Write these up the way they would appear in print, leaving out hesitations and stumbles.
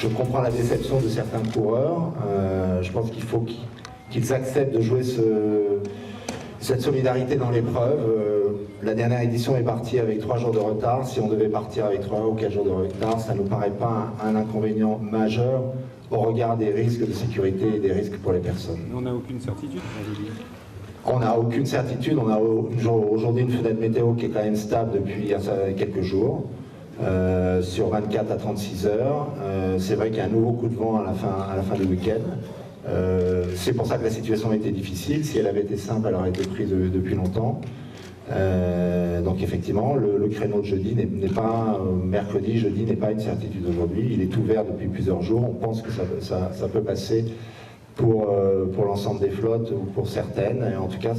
Je comprends la déception de certains coureurs. Je pense qu'il faut qu'ils acceptent de jouer cette solidarité dans l'épreuve. La dernière édition est partie avec 3 jours de retard. Si on devait partir avec 3 ou 4 jours de retard, ça ne nous paraît pas un inconvénient majeur au regard des risques de sécurité et des risques pour les personnes. Mais on n'a aucune certitude. On n'a aucune certitude. On a aujourd'hui une fenêtre météo qui est quand même stable depuis quelques jours, sur 24 à 36 heures. C'est vrai qu'il y a un nouveau coup de vent à la fin du week-end. C'est pour ça que la situation était difficile. Si elle avait été simple, elle aurait été prise depuis longtemps. Donc effectivement, le créneau de jeudi n'est pas mercredi, jeudi n'est pas une certitude aujourd'hui. Il est ouvert depuis plusieurs jours. On pense que ça peut passer pour l'ensemble des flottes ou pour certaines. Et en tout cas,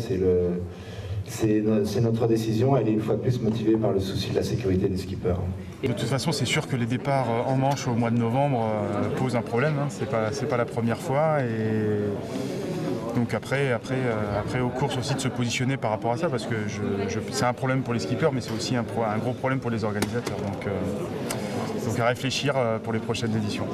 c'est notre décision. Elle est une fois de plus motivée par le souci de la sécurité des skippers. De toute façon, c'est sûr que les départs en Manche au mois de novembre posent un problème. Hein. C'est pas la première fois. Et donc après aux courses aussi de se positionner par rapport à ça, parce que c'est un problème pour les skippers, mais c'est aussi un gros problème pour les organisateurs. Donc à réfléchir pour les prochaines éditions.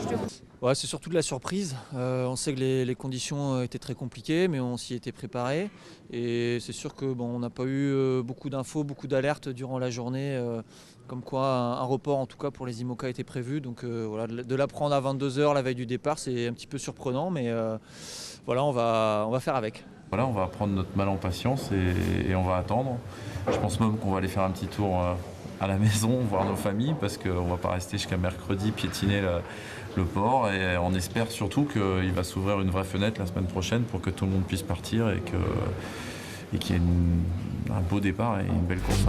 Ouais, c'est surtout de la surprise. On sait que les conditions étaient très compliquées, mais on s'y était préparé. Et c'est sûr que on n'a pas eu beaucoup d'infos, beaucoup d'alertes durant la journée, comme quoi un report en tout cas pour les IMOCA était prévu. Donc voilà, de l'apprendre à 22 h la veille du départ, c'est un petit peu surprenant, mais voilà, on va faire avec. Voilà, on va prendre notre mal en patience et on va attendre. Je pense même qu'on va aller faire un petit tour à la maison, voir nos familles, parce qu'on ne va pas rester jusqu'à mercredi piétiner le port, et on espère surtout qu'il va s'ouvrir une vraie fenêtre la semaine prochaine pour que tout le monde puisse partir et qu'il y ait un beau départ et une belle course.